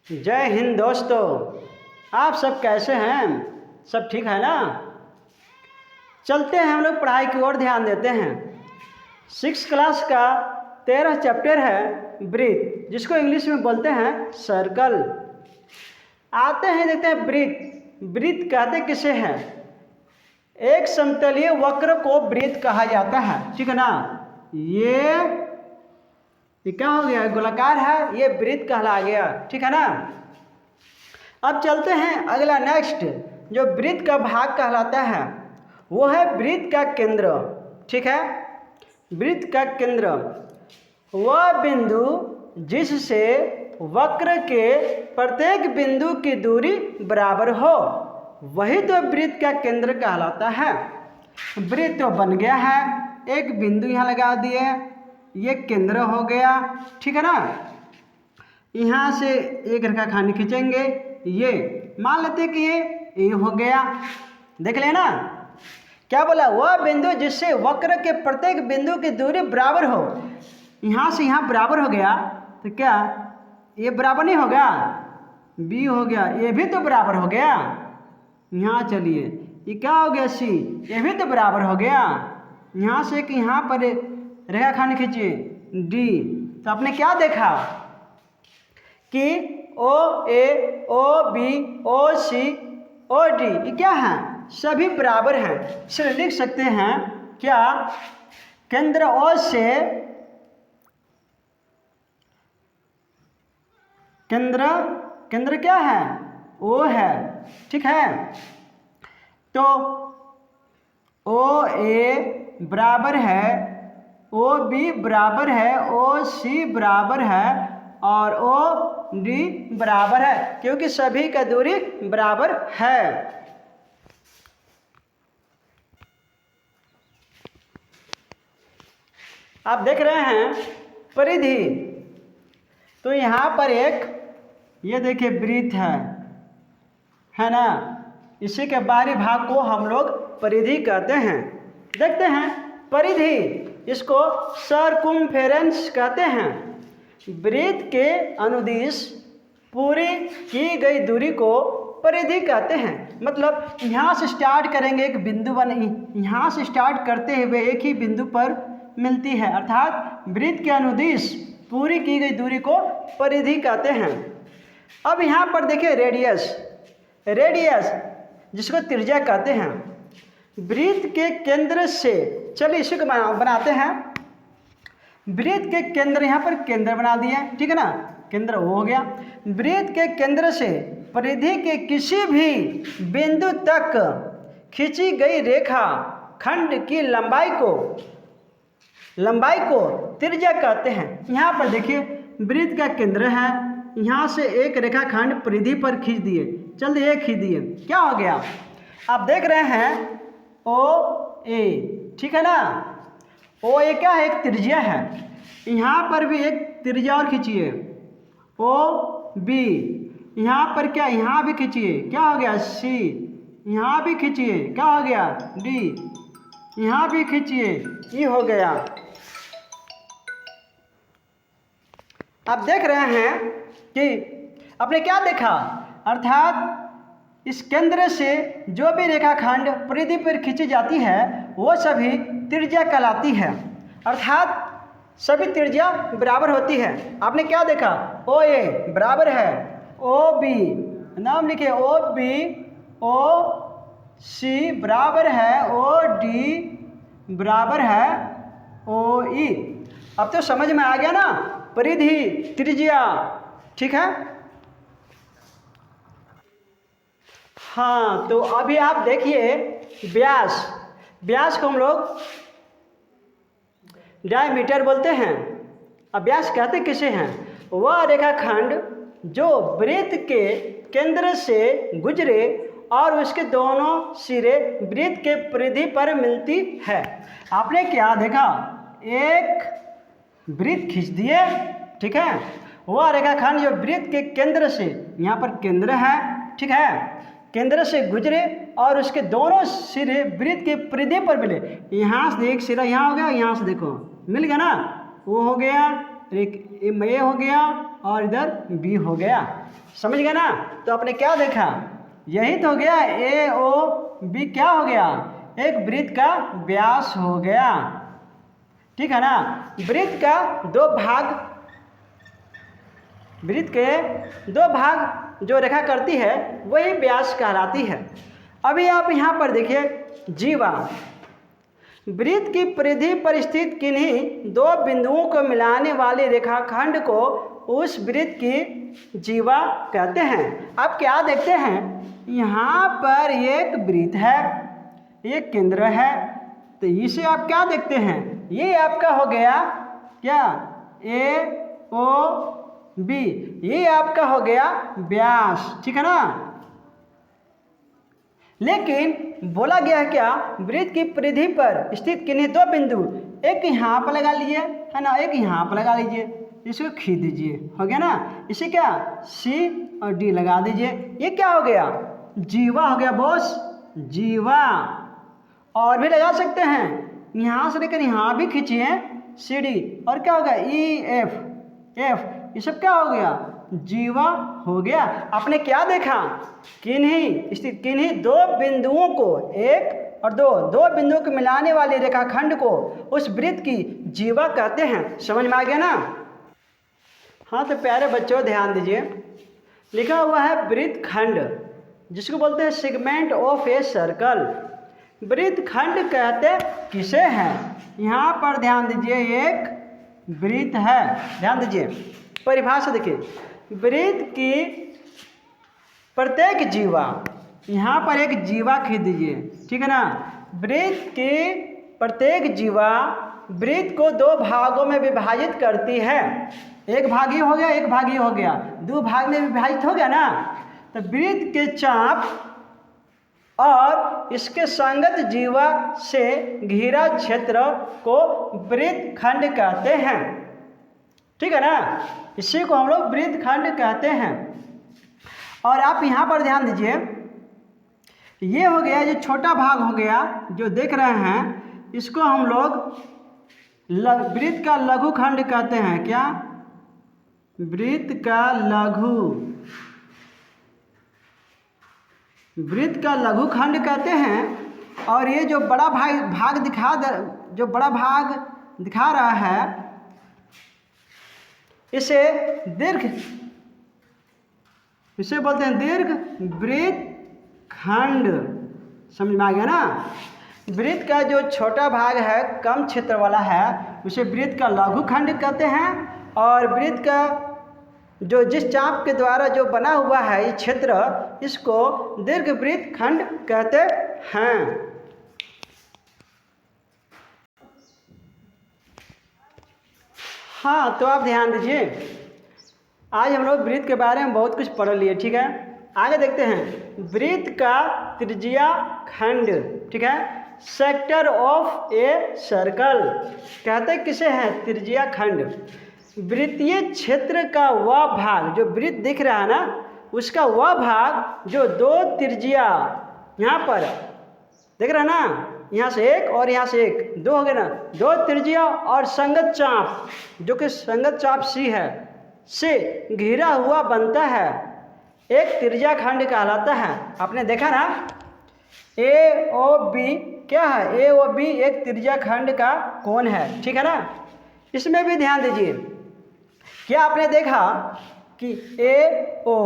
जय हिंद दोस्तों। आप सब कैसे हैं? सब ठीक है ना? चलते हैं, हम लोग पढ़ाई की ओर ध्यान देते हैं। 6 क्लास का 13 चैप्टर है ब्रीथ, जिसको इंग्लिश में बोलते हैं सर्कल। आते हैं, देखते हैं ब्रीथ। ब्रीथ कहते किसे हैं? एक समतलीय वक्र को ब्रीथ कहा जाता है, ठीक है ना। ये क्या हो गया? गोलाकार है, ये ब्रीथ कहला गया, ठीक है ना। अब चलते हैं अगला नेक्स्ट। जो ब्रीथ का भाग कहलाता है वो है ब्रीथ का केंद्र, ठीक है। ब्रीथ का केंद्र वह बिंदु जिससे वक्र के प्रत्येक बिंदु की दूरी बराबर हो, वही तो ब्रीथ का केंद्र कहलाता है। ब्रीथ तो बन गया है, एक बिंदु यहाँ लगा दिए, ये केंद्र हो गया, ठीक है ना। यहाँ से एक रेखाखंड खींचेंगे, ये मान लेते कि ये हो गया। देख लेना क्या बोला? वह बिंदु जिससे वक्र के प्रत्येक बिंदु की दूरी बराबर हो। यहाँ से यहाँ बराबर हो गया तो क्या ये बराबर नहीं होगा? बी हो गया, ये भी तो बराबर हो गया। यहाँ चलिए, ये क्या हो गया? सी, ये भी तो बराबर हो गया। यहाँ से कि यहाँ पर रेखाखंड खींचिए डी, तो आपने क्या देखा कि ओ ए, ओ बी, ओ सी, ओ डी ये क्या है? सभी बराबर हैं। इसलिए लिख सकते हैं क्या? केंद्र ओ से केंद्र क्या है? ओ है, ठीक है। तो ओ ए बराबर है, ओ बी बराबर है, ओ सी बराबर है और ओ डी बराबर है, क्योंकि सभी का दूरी बराबर है। आप देख रहे हैं परिधि, तो यहाँ पर एक ये देखिए ब्रीथ है ना। इसी के बाहरी भाग को हम लोग परिधि कहते हैं। देखते हैं परिधि, इसको सर्कुम्फेरेंस कहते हैं। ब्रीथ के अनुदिश पूरी की गई दूरी को परिधि कहते हैं। मतलब यहाँ से स्टार्ट करेंगे, एक बिंदु बने, यहाँ से स्टार्ट करते हुए एक ही बिंदु पर मिलती है, अर्थात ब्रीथ के अनुदिश पूरी की गई दूरी को परिधि कहते हैं। अब यहाँ पर देखिए रेडियस जिसको त्रिज्या कहते हैं। ब्रीथ के केंद्र से, चलिए इसी को बनाते हैं। ब्रीथ के केंद्र, यहाँ पर केंद्र बना दिए, ठीक है ना। केंद्र हो गया। ब्रीथ के केंद्र से परिधि के किसी भी बिंदु तक खींची गई रेखा खंड की लंबाई को त्रिज्या कहते हैं। यहाँ पर देखिए ब्रीथ का केंद्र है, यहाँ से एक रेखाखंड परिधि पर खींच दिए, चल दिए खींच दिए, क्या हो गया? आप देख रहे हैं ओ ए, ठीक है ना। ओ ए क्या है? एक त्रिज्या है। यहाँ पर भी एक त्रिज्या और खींचिए, ओ बी। यहाँ पर क्या? यहाँ भी खींचिए, क्या हो गया? सी। यहाँ भी खींचिए, क्या हो गया? डी। यहाँ भी खींचिए, ई हो गया। आप देख रहे हैं कि आपने क्या देखा? अर्थात इस केंद्र से जो भी रेखाखंड परिधि पर खींची जाती है वो सभी त्रिज्या कहलाती है, अर्थात सभी त्रिज्या बराबर होती है। आपने क्या देखा? ओ ए बराबर है ओ बी, नाम लिखिए, ओ बी, ओ सी बराबर है ओ डी बराबर है ओ ई। अब तो समझ में आ गया ना, परिधि त्रिज्या, ठीक है। हाँ, तो अभी आप देखिए व्यास को हम लोग डायमीटर बोलते हैं। अब व्यास कहते किसे हैं? वह रेखाखंड जो ब्रीथ के केंद्र से गुजरे और उसके दोनों सिरे ब्रीथ के परिधि पर मिलती है। आपने क्या देखा? एक ब्रीथ खींच दिए, ठीक है। वह रेखाखंड जो ब्रीथ के केंद्र से, यहाँ पर केंद्र है, ठीक है, केंद्र से गुजरे और उसके दोनों सिरे ब्रीथ के परिधि पर मिले। यहाँ से एक सिरा यहाँ हो गया, यहाँ से देखो मिल गया ना, वो हो गया, एक ए हो गया और इधर बी हो गया। समझ गए ना? तो आपने क्या देखा, यही तो हो गया ए ओ बी, क्या हो गया, एक वृत्त का व्यास हो गया। ठीक है ना? वृत्त का दो भाग, वृत्त के दो भाग जो रेखा करती है वही व्यास कहलाती है। अभी आप यहाँ पर देखिए जीवा, वृत्त की परिधि पर स्थित किन्हीं दो बिंदुओं को मिलाने वाले रेखाखंड को उस वृत्त की जीवा कहते हैं। अब क्या देखते हैं, यहाँ पर एक वृत्त है, एक केंद्र है, तो इसे आप क्या देखते हैं, ये आपका हो गया क्या, ए ओ बी, ये आपका हो गया व्यास। ठीक है ना? लेकिन बोला गया है क्या, वृत्त की परिधि पर स्थित किन्हीं दो बिंदु, एक यहाँ पर लगा लीजिए, है ना, एक यहाँ पर लगा लीजिए, इसको खींच दीजिए, हो गया ना। इसे क्या सी और डी लगा दीजिए, ये क्या हो गया, जीवा हो गया बॉस, जीवा। और भी लगा सकते हैं, यहाँ से लेकर यहाँ भी खींचिए सी डी, और क्या होगा ई एफ एफ, ये सब क्या हो गया, जीवा हो गया। आपने क्या देखा, किन्हीं दो बिंदुओं को, एक और दो बिंदुओं को मिलाने वाले रेखाखंड को उस वृत्त की जीवा कहते हैं। समझ में आ गया ना? हाँ तो प्यारे बच्चों ध्यान दीजिए, लिखा हुआ है वृत्त खंड, जिसको बोलते हैं सेगमेंट ऑफ ए सर्कल। वृत्त खंड कहते किसे हैं? यहाँ पर ध्यान दीजिए, एक वृत्त है, ध्यान दीजिए परिभाषा देखिए, वृत्त की प्रत्येक जीवा, यहाँ पर एक जीवा खींच दीजिए, ठीक है ना। वृत्त की प्रत्येक जीवा वृत्त को दो भागों में विभाजित करती है, एक भाग ये हो गया, एक भाग ये हो गया, दो भाग में विभाजित हो गया ना। तो वृत्त के चाप और इसके संगत जीवा से घिरा क्षेत्र को वृत्त खंड कहते हैं, ठीक है ना। इसी को हम लोग वृत्त खंड कहते हैं। और आप यहाँ पर ध्यान दीजिए, ये हो गया जो छोटा भाग हो गया जो देख रहे हैं, इसको हम लोग वृत्त का लघु खंड कहते हैं। क्या? वृत्त का लघु, वृत्त का लघु खंड कहते हैं। और ये जो बड़ा भाग दिखा रहा है, इसे बोलते हैं दीर्घ वृत्त खंड। समझ में आ गया ना। वृत्त का जो छोटा भाग है, कम क्षेत्र वाला है, उसे वृत्त का लघु खंड कहते हैं। और वृत्त का जो जिस चाप के द्वारा जो बना हुआ है ये क्षेत्र, इसको दीर्घ वृत्त खंड कहते हैं। हाँ तो आप ध्यान दीजिए, आज हम लोग वृत्त के बारे में बहुत कुछ पढ़ लिए, ठीक है। आगे देखते हैं वृत्त का त्रिज्या खंड, ठीक है। सेक्टर ऑफ ए सर्कल कहते किसे हैं? त्रिज्या खंड। वृत्तीय क्षेत्र का वह भाग, जो वृत्त दिख रहा है ना, उसका वह भाग जो दो त्रिज्या, यहाँ पर देख रहा है ना, यहाँ से एक और यहाँ से एक, दो हो गए ना, दो त्रिज्या और संगत चाप, जो कि संगत चाप सी है, से घिरा हुआ बनता है, एक त्रिज्या खंड कहलाता है। आपने देखा ना, ए ओ बी क्या है? ए ओ बी एक त्रिज्या खंड का कोण है, ठीक है ना। इसमें भी ध्यान दीजिए, क्या आपने देखा कि ए ओ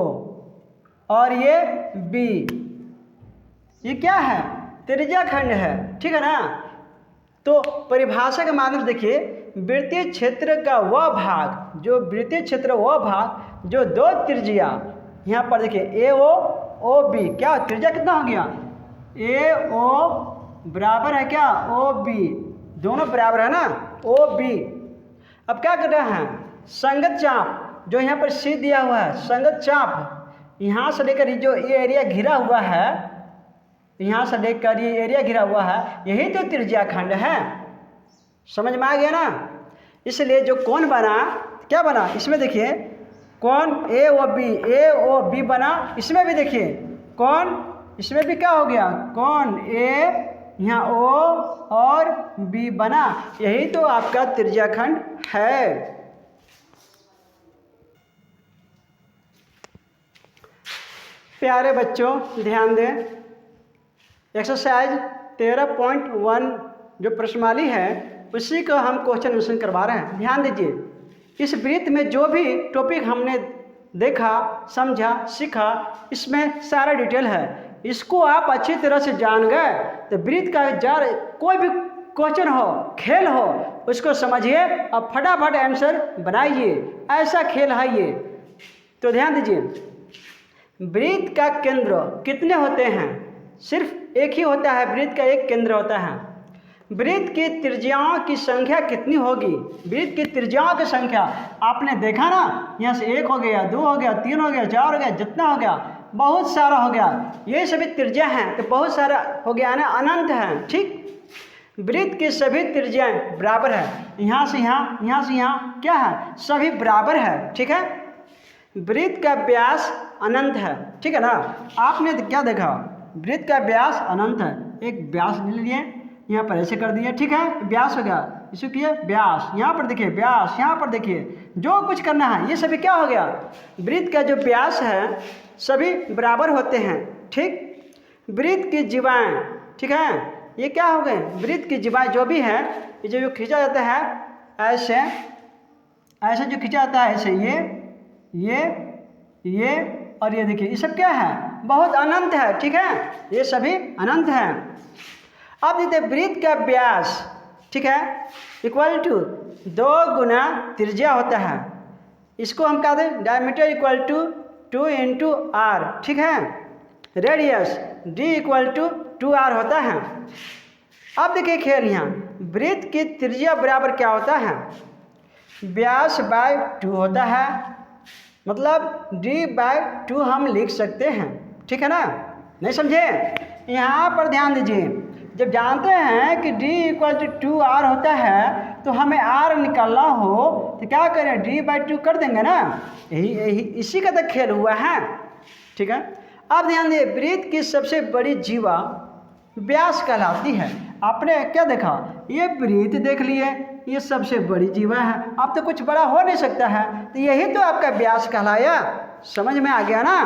और ये बी, ये क्या है? त्रिज्या खंड है, ठीक है ना। तो परिभाषा के माध्यम से देखिए, वृत्तीय क्षेत्र का वह भाग, जो वृत्तीय क्षेत्र वह भाग जो दो त्रिज्या, यहाँ पर देखिए ए ओ बी, क्या त्रिज्या कितना हो गया? ए ओ बराबर है क्या? ओ बी, दोनों बराबर है ना, ओ बी। अब क्या कर रहे हैं? संगत चाप जो यहाँ पर सी दिया हुआ है, संगत चाप यहाँ से लेकर जो ये एरिया घिरा हुआ है, यहाँ से लेकर ये एरिया घिरा हुआ है, यही तो त्रिज्या खंड है। समझ में आ गया ना। इसलिए जो कोण बना, क्या बना? इसमें देखिए कोण ए ओ बी बना, इसमें भी देखिए कोण, इसमें भी क्या हो गया? कोण ए, यहाँ ओ और बी बना, यही तो आपका त्रिज्या खंड है। प्यारे बच्चों ध्यान दें, एक्सरसाइज 13.1 जो प्रश्नमाली है उसी का हम क्वेश्चन आंसर करवा रहे हैं। ध्यान दीजिए, इस वृत्त में जो भी टॉपिक हमने देखा, समझा, सीखा, इसमें सारा डिटेल है। इसको आप अच्छी तरह से जान गए तो वृत्त का कोई भी क्वेश्चन हो, खेल हो, उसको समझिए और फटाफट आंसर बनाइए। ऐसा खेल है ये। तो ध्यान दीजिए, वृत्त का केंद्र कितने होते हैं? सिर्फ एक ही होता है, वृत्त का एक केंद्र होता है। वृत्त की त्रिज्याओं की संख्या कितनी होगी? वृत्त की त्रिज्याओं की संख्या आपने देखा ना, यहाँ से 1 हो गया, 2 हो गया, 3 हो गया, 4 हो गया, जितना हो गया बहुत सारा हो गया। ये सभी त्रिज्या हैं तो बहुत सारा हो गया ना, अनंत है। ठीक, वृत्त की सभी त्रिज्याएं बराबर है। यहाँ से यहाँ, यहाँ से यहाँ क्या है? सभी बराबर है। ठीक है, वृत्त का व्यास अनंत है। ठीक है ना, आपने क्या देखा? वृत्त का व्यास अनंत है। एक व्यास ले लिए, यहाँ पर ऐसे कर दिए, ठीक है, व्यास हो गया। इसे किए व्यास, यहाँ पर देखिए व्यास, यहाँ पर देखिए, जो कुछ करना है ये सभी क्या हो गया? वृत्त का जो व्यास है सभी बराबर होते हैं। ठीक, वृत्त की जीवाएँ, ठीक है, ये क्या हो गए? वृत्त की जीवाएँ जो भी है, ये जो खींचा जाता है ऐसे, ऐसे जो खींचा जाता है ऐसे, ये और ये देखिए, ये सब क्या है? बहुत अनंत है। ठीक है, ये सभी अनंत हैं। अब देखते वृत्त का व्यास, ठीक है, इक्वल टू 2 गुना त्रिज्या होता है। इसको हम क्या दें? Diameter equal to 2 into R. ठीक है, radius d equal to 2r होता है। अब देखिए खेल, यहाँ वृत्त की त्रिज्या बराबर क्या होता है? व्यास बाय 2 होता है, मतलब d/2 हम लिख सकते हैं। ठीक है ना, नहीं समझे? यहाँ पर ध्यान दीजिए, जब जानते हैं कि d इक्वल टू 2r होता है तो हमें r निकालना हो तो क्या करें? d/2 कर देंगे ना। यही इसी का तो खेल हुआ है। ठीक है, अब ध्यान दिए, वृत्त की सबसे बड़ी जीवा व्यास कहलाती है। आपने क्या देखा? ये वृत्त देख लिए, ये सबसे बड़ी जीवा है। अब तो कुछ बड़ा हो नहीं सकता है, तो यही तो आपका व्यास कहलाया। समझ में आ गया ना?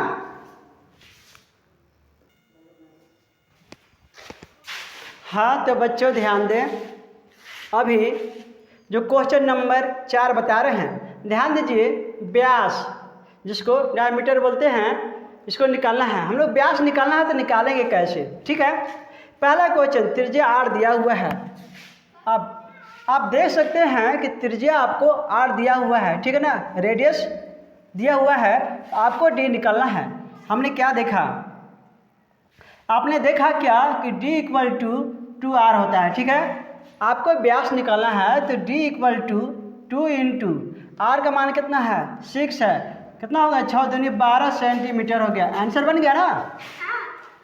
हाँ, तो बच्चों ध्यान दें, अभी जो क्वेश्चन नंबर 4 बता रहे हैं, ध्यान दीजिए, व्यास जिसको डायमीटर बोलते हैं, इसको निकालना है। हम लोग व्यास निकालना है तो निकालेंगे कैसे? ठीक है, पहला क्वेश्चन, त्रिज्या r दिया हुआ है। अब आप देख सकते हैं कि त्रिज्या आपको r दिया हुआ है, ठीक है ना, रेडियस दिया हुआ है, आपको d निकालना है। हमने क्या देखा? आपने देखा क्या कि d इक्वल टू 2r होता है। ठीक है, आपको व्यास निकालना है तो d equal to 2 into r का मान कितना है? 6 है। कितना होगा? 6 दूनी 12 सेंटीमीटर हो गया। आंसर बन गया ना?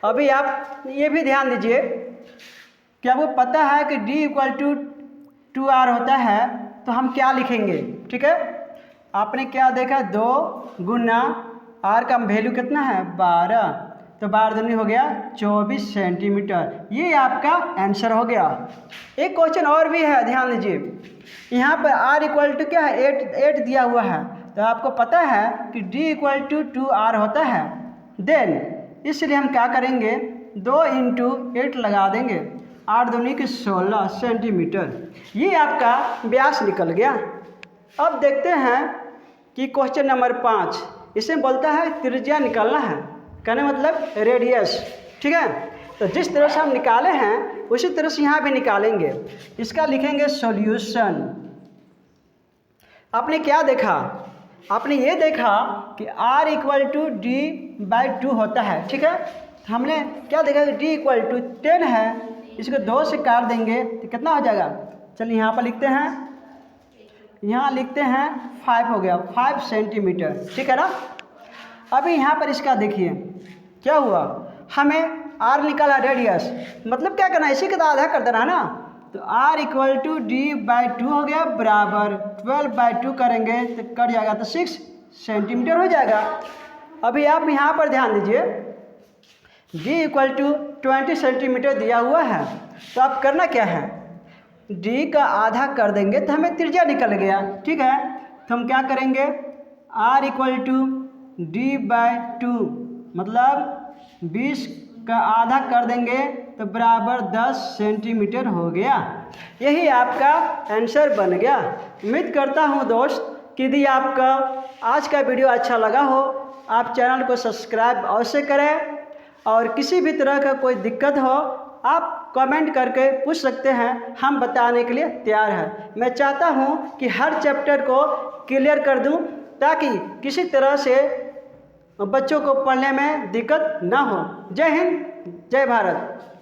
अभी आप ये भी ध्यान दीजिए कि आपको पता है कि d इक्वल टू 2r होता है तो हम क्या लिखेंगे? ठीक है, आपने क्या देखा? 2 गुना r का वैल्यू कितना है? 12, तो 12 दूनी हो गया 24 सेंटीमीटर। ये आपका आंसर हो गया। एक क्वेश्चन और भी है, ध्यान दीजिए, यहाँ पर r इक्वल टू क्या है? 8 दिया हुआ है, तो आपको पता है कि d इक्वल टू 2r होता है। देन इसलिए हम क्या करेंगे? 2 इंटू 8 लगा देंगे, 8 दूनी की 16 सेंटीमीटर। ये आपका व्यास निकल गया। अब देखते हैं कि क्वेश्चन नंबर 5, इसमें बोलता है त्रिज्या निकालना है, कहने मतलब रेडियस। ठीक है, तो जिस तरह से हम निकाले हैं उसी तरह से यहाँ भी निकालेंगे। इसका लिखेंगे सॉल्यूशन। आपने क्या देखा? आपने ये देखा कि r इक्वल टू d/2 होता है। ठीक है, तो हमने क्या देखा कि d इक्वल टू 10 है, इसको 2 से काट देंगे तो कितना हो जाएगा? चलिए यहाँ पर लिखते हैं, यहाँ लिखते हैं 5 हो गया, 5 सेंटीमीटर। ठीक है ना। अभी यहाँ पर इसका देखिए क्या हुआ, हमें r निकाला रेडियस, मतलब क्या करना है? इसी का आधा कर देना है ना। तो r इक्वल टू d/2 हो गया बराबर 12/2 करेंगे तो कट जाएगा, तो 6 सेंटीमीटर हो जाएगा। अभी आप यहाँ पर ध्यान दीजिए, d इक्वल टू 20 सेंटीमीटर दिया हुआ है, तो आप करना क्या है? d का आधा कर देंगे तो हमें त्रिज्या निकल गया। ठीक है, तो हम क्या करेंगे? r इक्वल टू d/2 मतलब 20 का आधा कर देंगे तो बराबर 10 सेंटीमीटर हो गया। यही आपका आंसर बन गया। उम्मीद करता हूँ दोस्त कि यदि आपका आज का वीडियो अच्छा लगा हो, आप चैनल को सब्सक्राइब अवश्य करें, और किसी भी तरह का कोई दिक्कत हो आप कमेंट करके पूछ सकते हैं, हम बताने के लिए तैयार हैं। मैं चाहता हूँ कि हर चैप्टर को क्लियर कर दूँ ताकि किसी तरह से बच्चों को पढ़ने में दिक्कत ना हो। जय हिंद, जय भारत।